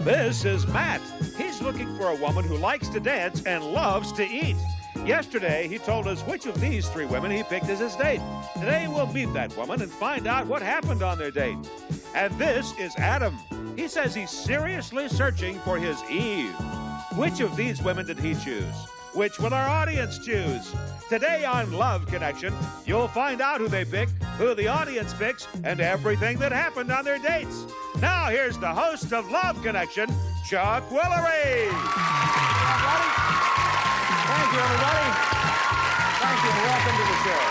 This is Matt. He's looking for a woman who likes to dance and loves to eat. Yesterday, he told us which of these 3 women he picked as his date. Today, we'll meet that woman and find out what happened on their date. And this is Adam. He says he's seriously searching for his Eve. Which of these women did he choose? Which will our audience choose? Today on Love Connection, you'll find out who they pick, who the audience picks, and everything that happened on their dates. Now, here's the host of Love Connection, Chuck Willery. Thank you, everybody. Thank you, and welcome to the show.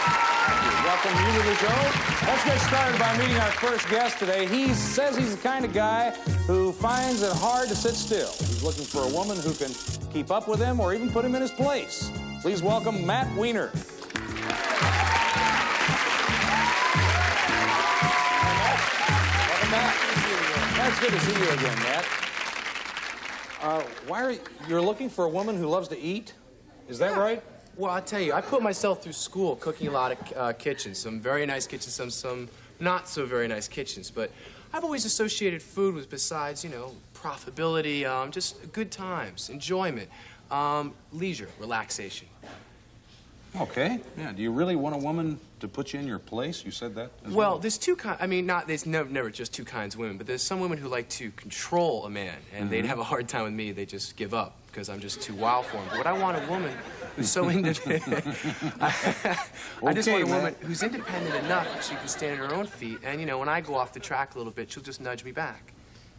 Thank you. Welcome you to the show. Let's get started by meeting our first guest today. He says he's the kind of guy who finds it hard to sit still. He's looking for a woman who can keep up with him or even put him in his place. Please welcome Matt Weiner. Welcome back. It's good to see you again, Matt. You're looking for a woman who loves to eat? Is that right? Well, I'll tell you, I put myself through school cooking a lot of kitchens, some very nice kitchens, some not so very nice kitchens, but I've always associated food with, besides, you know, profitability, just good times, enjoyment, leisure, relaxation. Okay. Yeah. Do you really want a woman to put you in your place? You said that as well. There's two kinds. I mean, there's never just two kinds of women, but there's some women who like to control a man, and they'd have a hard time with me. They just give up because I'm just too wild for them. But what I want a woman who's so independent. I just want a woman who's independent enough that she can stand on her own feet, and you know, when I go off the track a little bit, she'll just nudge me back.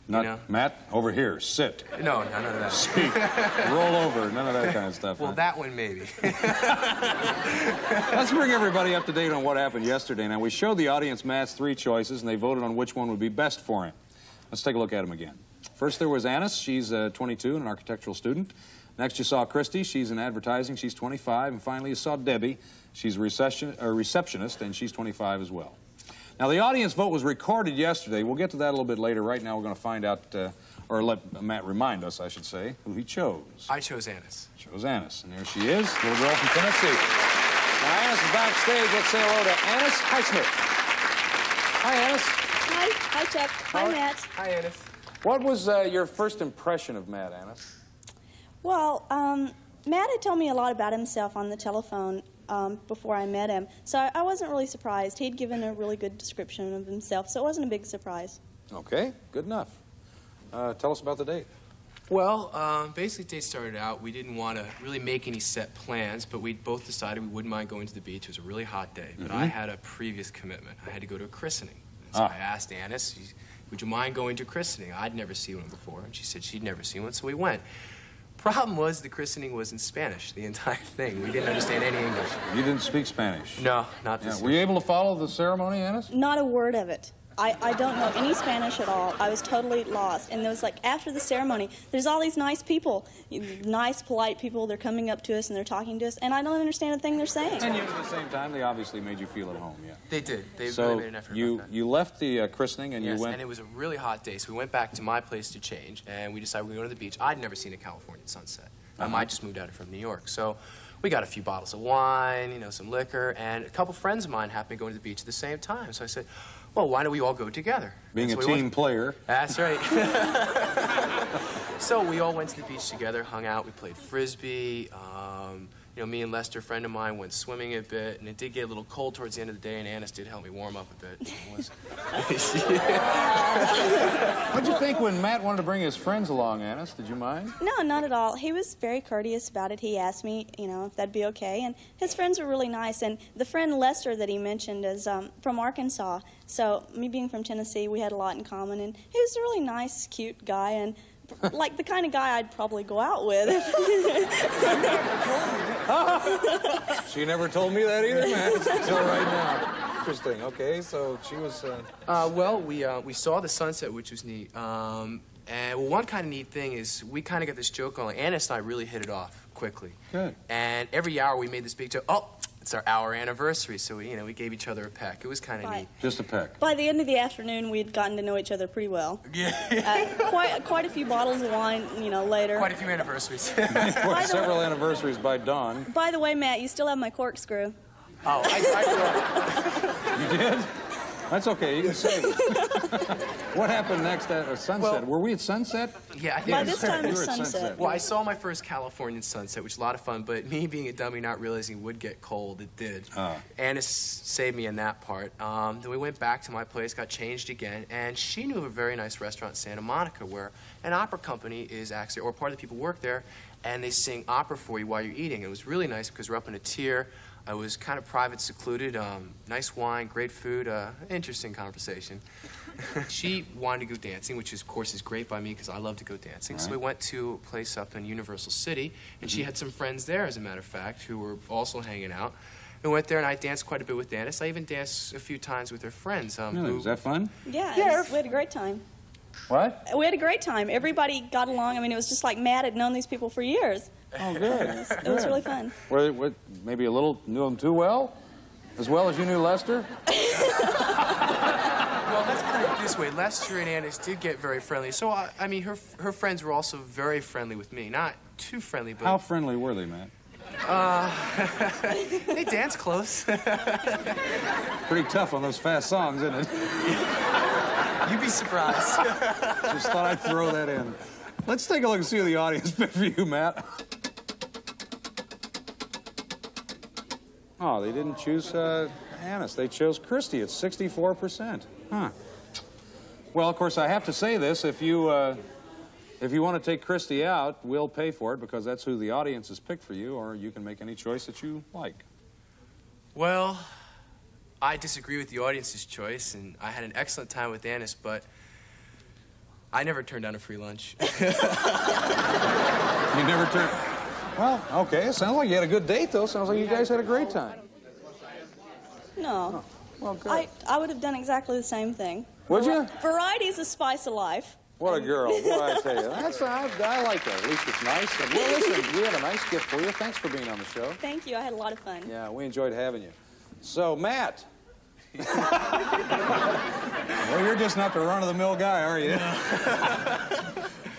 Not, you know? Matt, over here, sit. No, none of that. Speak. Roll over, none of that kind of stuff. Well, that one maybe. Let's bring everybody up to date on what happened yesterday. Now, we showed the audience Matt's 3 choices, and they voted on which one would be best for him. Let's take a look at them again. First, there was Annis. She's 22 and an architectural student. Next, you saw Christy. She's in advertising. She's 25. And finally, you saw Debbie. She's a receptionist, and she's 25 as well. Now, the audience vote was recorded yesterday. We'll get to that a little bit later. Right now, we're going to find out, or let Matt remind us, I should say, who he chose. I chose Annis. Chose Annis. And there she is, little girl from Tennessee. Now, Annis is backstage. Let's say hello to Annis Highsmith. Hi, Annis. Hi. Hi, Chuck. Hi, Matt. Hi, Annis. What was your first impression of Matt, Annis? Well, Matt had told me a lot about himself on the telephone before I met him, so I wasn't really surprised. He'd given a really good description of himself, so it wasn't a big surprise. Okay, good enough. Tell us about the date. Well, basically, the date started out, we didn't want to really make any set plans, but we both decided we wouldn't mind going to the beach. It was a really hot day, but I had a previous commitment. I had to go to a christening. And so I asked Annis, would you mind going to a christening? I'd never seen one before, and she said she'd never seen one, so we went. Problem was, the christening was in Spanish, the entire thing. We didn't understand any English. You didn't speak Spanish? No, not this. Were you able to follow the ceremony, Annis? Not a word of it. I don't know any Spanish at all. I was totally lost. And there was like, after the ceremony, there's all these nice people, nice, polite people. They're coming up to us and they're talking to us, and I don't understand a thing they're saying. And yet at the same time, they obviously made you feel at home, yeah. They did. They so really made an effort about that. you left the christening and you went... and it was a really hot day, so we went back to my place to change, and we decided we were going to the beach. I'd never seen a California sunset. I just moved out from New York, so we got a few bottles of wine, you know, some liquor, and a couple friends of mine happened to go to the beach at the same time. So I said, well, why don't we all go together? Being a team player. That's right. So we all went to the beach together, hung out, we played Frisbee. You know, me and Lester, a friend of mine, went swimming a bit, and it did get a little cold towards the end of the day, and Annis did help me warm up a bit. What'd you think when Matt wanted to bring his friends along, Annis? Did you mind? No, not at all. He was very courteous about it. He asked me, you know, if that'd be okay, and his friends were really nice. And the friend Lester that he mentioned is from Arkansas, so me being from Tennessee, we had a lot in common, and he was a really nice, cute guy, and like the kind of guy I'd probably go out with. She never told me that either, Matt, until right now. Interesting. Okay, so she was... Well, we saw the sunset, which was neat. And one kind of neat thing is we kind of got this joke on. Like, Annis and I really hit it off quickly. Good. And every hour we made this big joke. Oh, it's our hour anniversary, so we gave each other a peck. It was kind of neat. Just a peck. By the end of the afternoon, we'd gotten to know each other pretty well. Yeah. Quite a few bottles of wine, you know, later. Quite a few anniversaries. Several anniversaries by dawn. By the way, Matt, you still have my corkscrew. Oh, I You did? That's okay, you can say. What happened next at Sunset? Were we at Sunset? Yeah, I think By this time we it's were at sunset. Well, I saw my first Californian sunset, which was a lot of fun, but me being a dummy, not realizing it would get cold, it did. Anna saved me in that part. Then we went back to my place, got changed again, and she knew of a very nice restaurant in Santa Monica where an opera company is actually, or part of the people work there, and they sing opera for you while you're eating. It was really nice because we're up in a tier. I was kind of private, secluded, nice wine, great food, interesting conversation. She wanted to go dancing, which of course is great by me because I love to go dancing. Right. So we went to a place up in Universal City, and she had some friends there, as a matter of fact, who were also hanging out. We went there, and I danced quite a bit with Dennis. I even danced a few times with her friends. Really? Was that fun? Yeah, we had a great time. What? We had a great time. Everybody got along. I mean, it was just like Matt had known these people for years. Oh, good. It was really fun. Were maybe a little knew them too well? As well as you knew Lester? Well, let's put it this way. Lester and Annis did get very friendly. So, I mean, her friends were also very friendly with me. Not too friendly, but... How friendly were they, Matt? They danced close. Pretty tough on those fast songs, isn't it? You'd be surprised. Just thought I'd throw that in. Let's take a look and see who the audience picked for you, Matt. Oh, they didn't choose Annis. They chose Christy at 64%. Huh. Well, of course, I have to say this. If you want to take Christy out, we'll pay for it because that's who the audience has picked for you, or you can make any choice that you like. Well, I disagree with the audience's choice, and I had an excellent time with Annis, but I never turned down a free lunch. You never turned... Well, okay. Sounds like you had a good date, though. Sounds like you guys had a great time. No. Oh, well, good. I would have done exactly the same thing. Would you? Variety's the spice of life. What a girl. What I tell you. I like that. At least it's nice. Well, listen, we have a nice gift for you. Thanks for being on the show. Thank you. I had a lot of fun. Yeah, we enjoyed having you. So, Matt. Well, you're just not the run-of-the-mill guy, are you?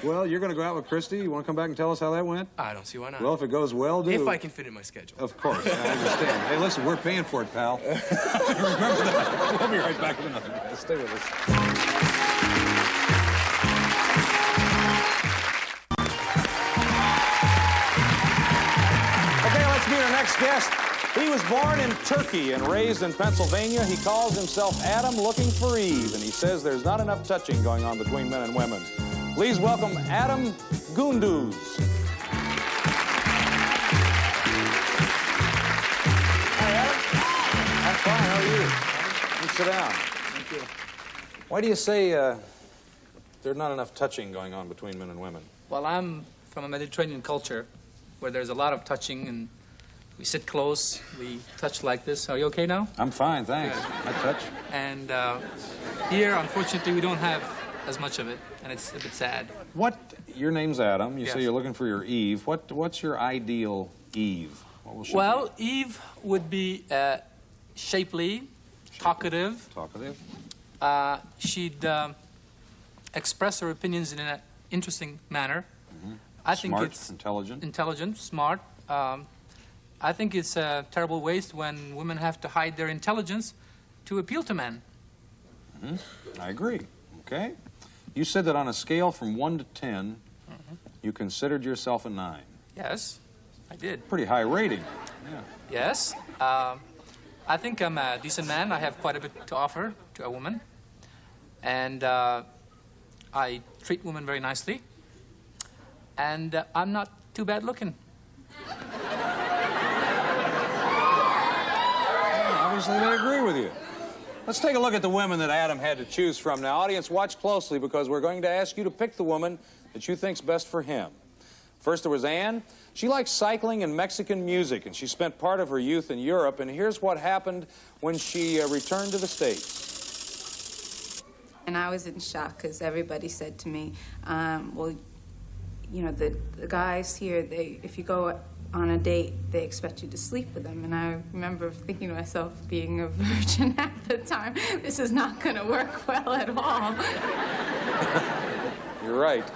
Well, you're going to go out with Christy. You want to come back and tell us how that went? I don't see why not. Well, if it goes well, do. If I can fit in my schedule. Of course. I understand. Hey, listen, we're paying for it, pal. Remember that. We'll be right back with another guy. Stay with us. Okay, let's meet our next guest. He was born in Turkey and raised in Pennsylvania. He calls himself Adam looking for Eve, and he says there's not enough touching going on between men and women. Please welcome Adam Gunduz. Hi, Adam. I'm fine. How are you? Please sit down. Thank you. Why do you say there's not enough touching going on between men and women? Well, I'm from a Mediterranean culture where there's a lot of touching, and we sit close, we touch like this. Are you okay now? I'm fine, thanks. I touch. And here, unfortunately, we don't have as much of it, and it's a bit sad. Your name's Adam. You Yes. say you're looking for your Eve. What's your ideal Eve? What will she Well, Eve would be shapely, talkative. Talkative? She'd express her opinions in an interesting manner. Mm-hmm. I think Smart, it's intelligent, smart. I think it's a terrible waste when women have to hide their intelligence to appeal to men. Mm-hmm. I agree. Okay. You said that on a scale from 1 to 10, you considered yourself a 9. Yes, I did. Pretty high rating. Yeah. Yes. I think I'm a decent man. I have quite a bit to offer to a woman. And I treat women very nicely. And I'm not too bad looking. Obviously, they agree with you. Let's take a look at the women that Adam had to choose from. Now, audience, watch closely because we're going to ask you to pick the woman that you think's best for him. First, there was Anne. She likes cycling and Mexican music, and she spent part of her youth in Europe. And here's what happened when she returned to the States. And I was in shock because everybody said to me, well, you know, the guys here, if you go on a date, they expect you to sleep with them. And I remember thinking to myself, being a virgin at the time, this is not going to work well at all. You're right.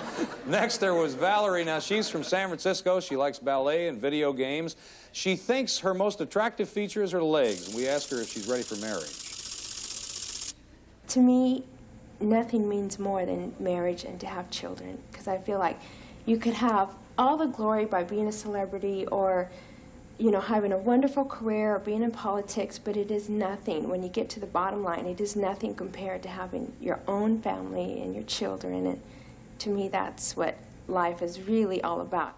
Next, there was Valerie. Now, she's from San Francisco. She likes ballet and video games. She thinks her most attractive feature is her legs. We asked her if she's ready for marriage. to me, nothing means more than marriage and to have children, because I feel like you could have all the glory by being a celebrity or, you know, having a wonderful career or being in politics, but it is nothing. When you get to the bottom line, it is nothing compared to having your own family and your children, and to me, that's what life is really all about.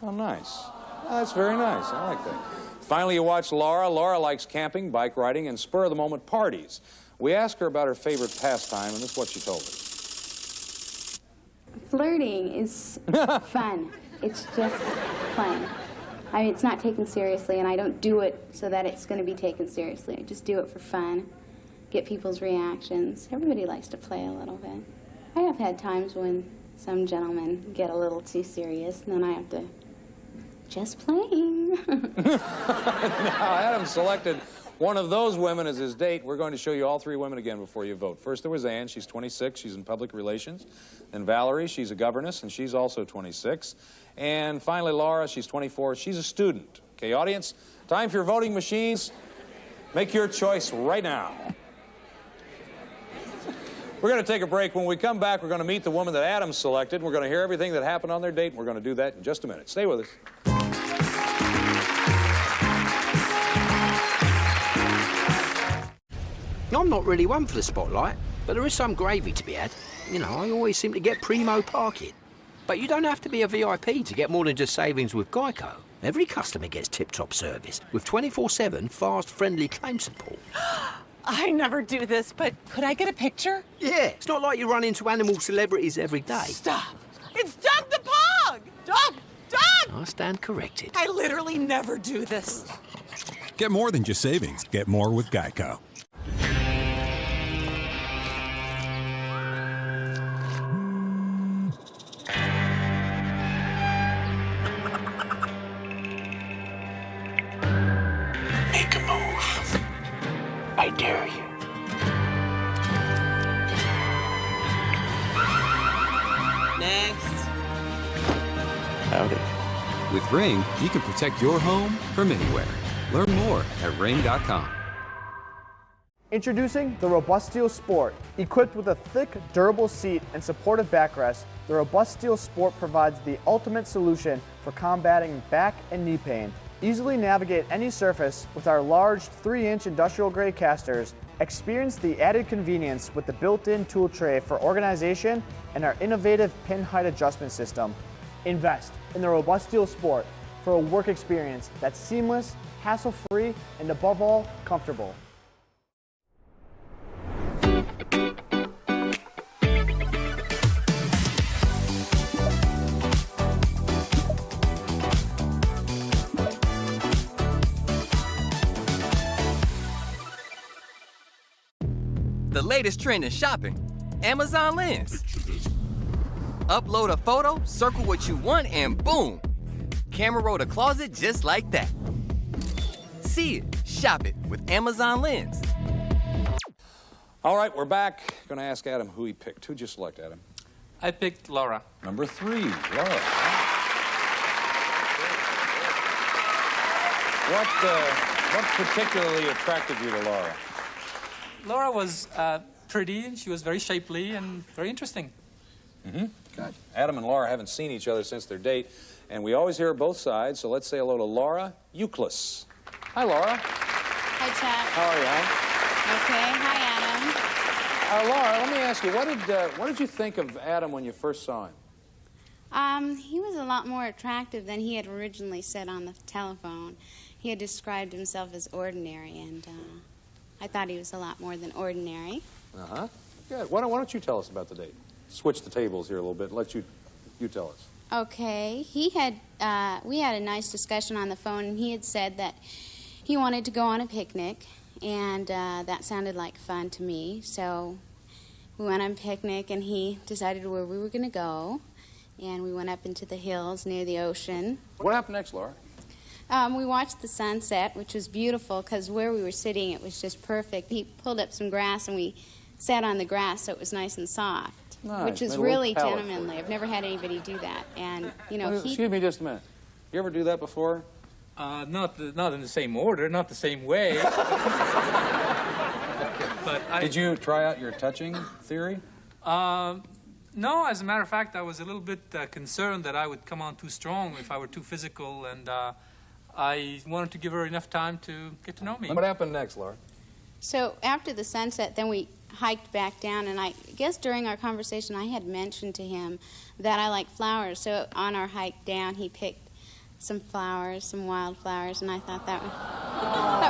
Oh, nice. Oh, that's very nice. I like that. Finally, you watch Laura. Laura likes camping, bike riding, and spur-of-the-moment parties. We asked her about her favorite pastime, and this is what she told us. Flirting is fun. It's just fun. I mean, it's not taken seriously, and I don't do it so that it's going to be taken seriously. I just do it for fun, get people's reactions. Everybody likes to play a little bit. I have had times when some gentlemen get a little too serious, and then I have to just playing. Now, Adam selected one of those women as his date. We're going to show you all three women again before you vote. First, there was Ann. She's 26. She's in public relations. Then Valerie. She's a governess, and she's also 26. And finally, Laura. She's 24. She's a student. Okay, audience, time for your voting machines. Make your choice right now. We're going to take a break. When we come back, we're going to meet the woman that Adam selected. We're going to hear everything that happened on their date, and we're going to do that in just a minute. Stay with us. I'm not really one for the spotlight, but there is some gravy to be had. You know, I always seem to get primo parking. But you don't have to be a VIP to get more than just savings with Geico. Every customer gets tip-top service with 24/7 fast, friendly claim support. I never do this, but could I get a picture? Yeah, it's not like you run into animal celebrities every day. Stop. It's Doug the Pug! Doug! Doug! I stand corrected. I literally never do this. Get more than just savings. Get more with Geico. Make a move. I dare you. Next. Howdy. With Ring, you can protect your home from anywhere. Learn more at ring.com. Introducing the Robusteel Sport. Equipped with a thick, durable seat and supportive backrest, the Robusteel Sport provides the ultimate solution for combating back and knee pain. Easily navigate any surface with our large 3-inch industrial-grade casters. Experience the added convenience with the built-in tool tray for organization and our innovative pin height adjustment system. Invest in the Robusteel Sport for a work experience that's seamless, hassle-free, and above all, comfortable. The latest trend in shopping, Amazon Lens. Upload a photo, circle what you want, and boom! Camera roll the closet just like that. See it, shop it with Amazon Lens. All right, we're back. Going to ask Adam who he picked. Who'd you select, Adam? I picked Laura. Number 3, Laura. What particularly attracted you to Laura? Laura was pretty, and she was very shapely and very interesting. Mm-hmm. Good. Adam and Laura haven't seen each other since their date, and we always hear both sides, so let's say hello to Laura Euclid. Hi, Laura. Hi, Chuck. How are you, hon? Okay. Hi, Adam. Laura, let me ask you, what did you think of Adam when you first saw him? He was a lot more attractive than he had originally said on the telephone. He had described himself as ordinary, and I thought he was a lot more than ordinary. Uh-huh. Good. Why don't you tell us about the date? Switch the tables here a little bit. Let you tell us. Okay. We had a nice discussion on the phone, and he had said that he wanted to go on a picnic, and that sounded like fun to me. So we went on a picnic, and he decided where we were going to go, and we went up into the hills near the ocean. What happened next, Laura? We watched the sunset, which was beautiful because where we were sitting, it was just perfect. He pulled up some grass, and we sat on the grass, so it was nice and soft, which was really gentlemanly. I've never had anybody do that. And, you know, Excuse me just a minute. You ever do that before? Not in the same order, not the same way. But Did you try out your touching theory? No, as a matter of fact, I was a little bit concerned that I would come on too strong if I were too physical, and I wanted to give her enough time to get to know me. What happened next, Laura? So after the sunset, then we hiked back down, and I guess during our conversation I had mentioned to him that I like flowers. So on our hike down, he picked some flowers, some wildflowers, and I thought that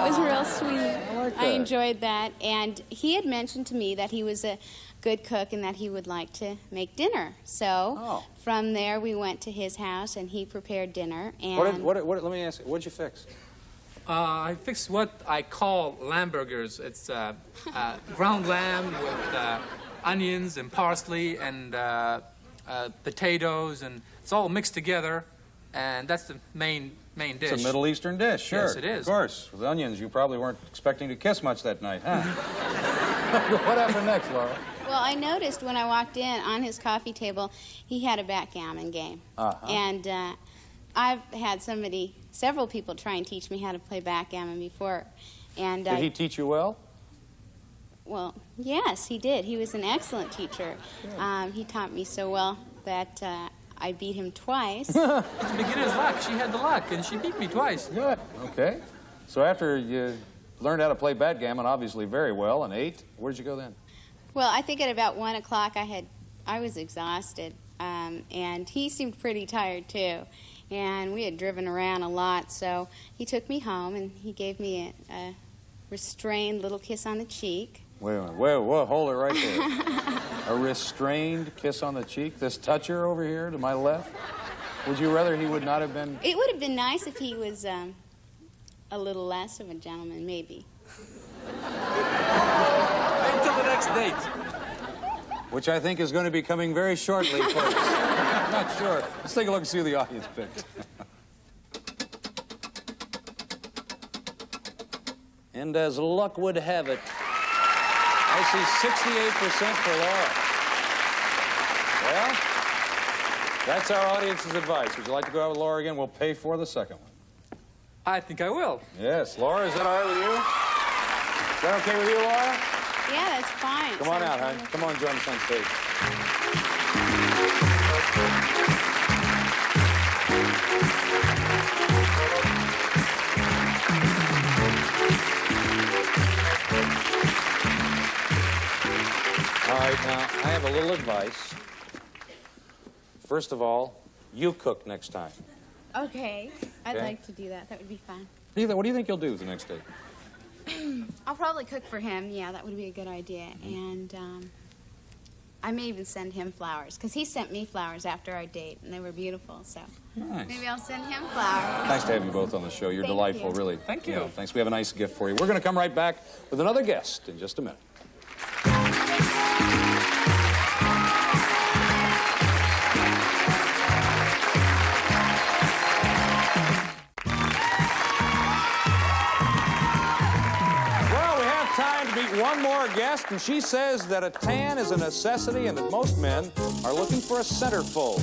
was real sweet. I enjoyed that. And he had mentioned to me that he was a good cook and that he would like to make dinner. So from there we went to his house and he prepared dinner. And let me ask you, what'd you fix? I fixed what I call lamb burgers. It's ground lamb with onions and parsley and potatoes, and it's all mixed together. And that's the main dish. It's a Middle Eastern dish, sure. Yes, it is. Of course. With onions, you probably weren't expecting to kiss much that night, huh? What happened next, Laura? Well, I noticed when I walked in on his coffee table, he had a backgammon game. And I've had several people try and teach me how to play backgammon before. And did he teach you well? Well, yes, he did. He was an excellent teacher. He taught me so well that I beat him twice. It's beginner's luck. She had the luck, and she beat me twice. Good. Okay. So after you learned how to play backgammon, obviously very well, and ate, where did you go then? Well, I think at about 1 o'clock I was exhausted, and he seemed pretty tired too. And we had driven around a lot, so he took me home and he gave me a restrained little kiss on the cheek. Wait a minute. Whoa, hold it right there. A restrained kiss on the cheek? This toucher over here to my left? Would you rather he would not have been... It would have been nice if he was a little less of a gentleman, maybe. Until the next date. Which I think is going to be coming very shortly, folks. I'm not sure. Let's take a look and see who the audience picked. And as luck would have it, I see 68% for Laura. Well, that's our audience's advice. Would you like to go out with Laura again? We'll pay for the second one. I think I will. Yes. Laura, is that all right with you? Is that okay with you, Laura? Yeah, that's fine. Come on out, hon. Come on, join us on stage. All right, now, I have a little advice. First of all, you cook next time. Okay. I'd Okay. like to do that. That would be fun. What do you think you'll do the next day? I'll probably cook for him. Yeah, that would be a good idea. And I may even send him flowers, because he sent me flowers after our date, and they were beautiful. So Nice. maybe I'll send him flowers. Nice to have you both on the show. You're Thank delightful, you. really. Thank you. Thanks. We have a nice gift for you. We're going to come right back with another guest in just a minute. One more guest, and she says that a tan is a necessity and that most men are looking for a centerfold.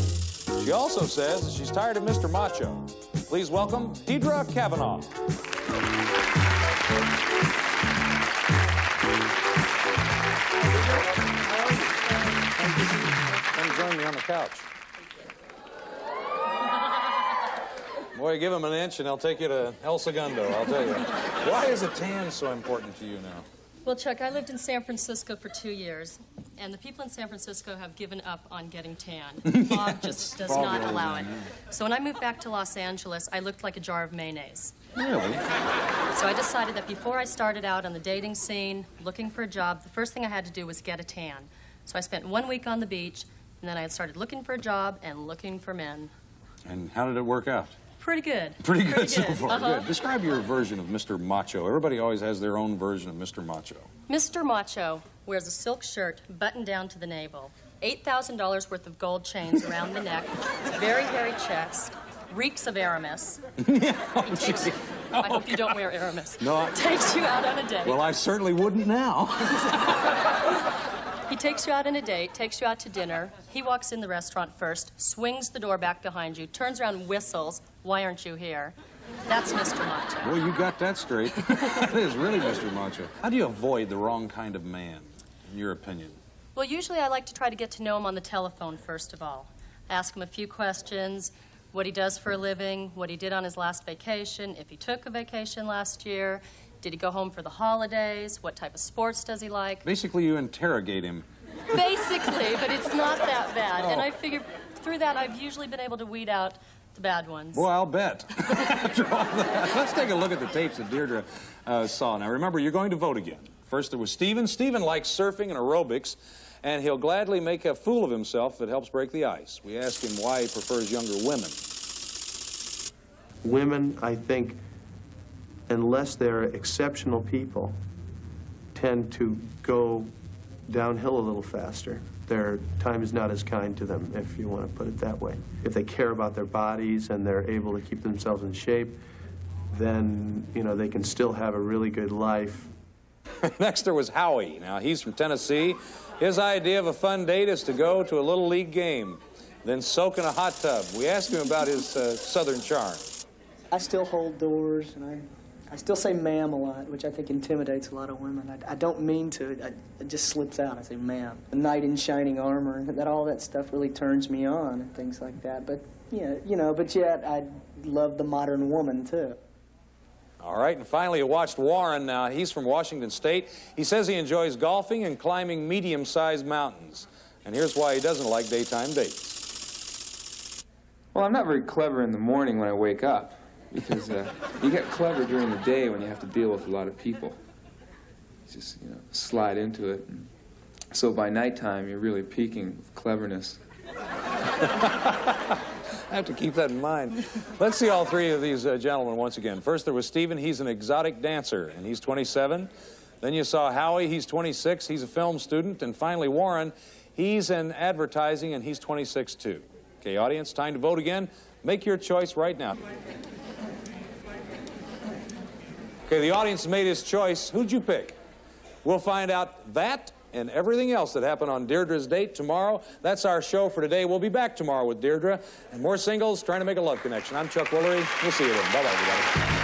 She also says that she's tired of Mr. Macho. Please welcome Deirdre Kavanaugh. Come join me on the couch. Boy, give him an inch and I'll take you to El Segundo, I'll tell you. Why is a tan so important to you now? Well, Chuck, I lived in San Francisco for 2 years, and the people in San Francisco have given up on getting tan. Fog just does not allow it. So when I moved back to Los Angeles, I looked like a jar of mayonnaise. Really? So I decided that before I started out on the dating scene, looking for a job, the first thing I had to do was get a tan. So I spent 1 week on the beach, and then I had started looking for a job and looking for men. And how did it work out? Pretty good. Pretty good so far. Good. Describe your version of Mr. Macho. Everybody always has their own version of Mr. Macho. Mr. Macho wears a silk shirt buttoned down to the navel, $8,000 worth of gold chains around the neck, very hairy chest, reeks of Aramis. I hope you don't wear Aramis. No. Takes you out on a date. Well, I certainly wouldn't now. He takes you out on a date, takes you out to dinner. He walks in the restaurant first, swings the door back behind you, turns around, whistles, "Why aren't you here?" That's Mr. Macho. Boy, you got that straight. That is really Mr. Macho. How do you avoid the wrong kind of man, in your opinion? Well, usually I like to try to get to know him on the telephone, first of all. Ask him a few questions, what he does for a living, what he did on his last vacation, if he took a vacation last year, did he go home for the holidays, what type of sports does he like. Basically, you interrogate him. Basically, but it's not that bad. And I figure through that I've usually been able to weed out the bad ones. Boy, I'll bet. After all that, let's take a look at the tapes that Deirdre saw. Now, remember, you're going to vote again. First, there was Stephen. Stephen likes surfing and aerobics, and he'll gladly make a fool of himself if it helps break the ice. We asked him why he prefers younger women. Women, I think, unless they're exceptional people, tend to go downhill a little faster. Their time is not as kind to them, if you want to put it that way. If they care about their bodies and they're able to keep themselves in shape, then, you know, they can still have a really good life. Next, there was Howie. Now, he's from Tennessee. His idea of a fun date is to go to a Little League game, then soak in a hot tub. We asked him about his southern charm. I still hold doors, and I still say ma'am a lot, which I think intimidates a lot of women. I don't mean to. It just slips out. I say ma'am. The knight in shining armor, all that stuff really turns me on and things like that. But, yeah, you know, but yet I love the modern woman, too. All right, and finally, you watched Warren. Now, he's from Washington State. He says he enjoys golfing and climbing medium-sized mountains. And here's why he doesn't like daytime dates. Well, I'm not very clever in the morning when I wake up, because you get clever during the day when you have to deal with a lot of people. Just, you know, slide into it. And so by nighttime, you're really peaking with cleverness. I have to keep that in mind. Let's see all three of these gentlemen once again. First, there was Stephen. He's an exotic dancer, and he's 27. Then you saw Howie. He's 26. He's a film student. And finally, Warren. He's in advertising, and he's 26, too. Okay, audience, time to vote again. Make your choice right now. Okay, the audience made his choice. Who'd you pick? We'll find out that and everything else that happened on Deirdre's date tomorrow. That's our show for today. We'll be back tomorrow with Deirdre and more singles trying to make a love connection. I'm Chuck Woolery. We'll see you then. Bye-bye, everybody.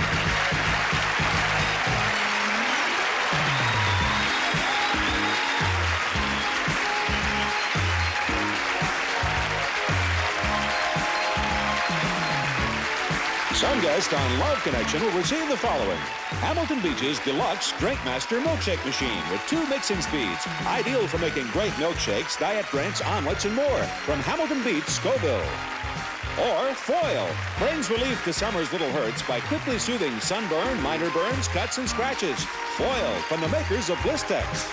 Some guest on Love Connection will receive the following: Hamilton Beach's Deluxe Drinkmaster Milkshake Machine with 2 mixing speeds. Ideal for making great milkshakes, diet drinks, omelets, and more. From Hamilton Beach, Scoville. Or Foil. Brings relief to summer's little hurts by quickly soothing sunburn, minor burns, cuts, and scratches. Foil from the makers of Blistex.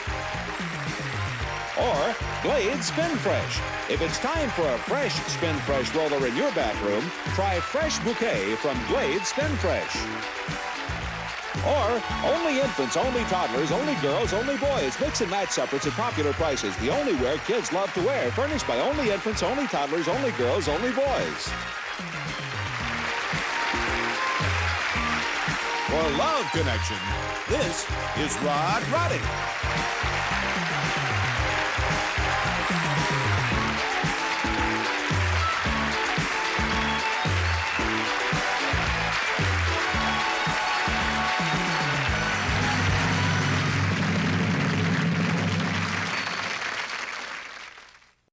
Or Glade Spin Fresh. If it's time for a fresh Spin Fresh roller in your bathroom, try Fresh Bouquet from Glade Spin Fresh. Or only infants, only toddlers, only girls, only boys. Mix and match separates at popular prices. The only wear kids love to wear. Furnished by only infants, only toddlers, only girls, only boys. For Love Connection, this is Rod Roddy.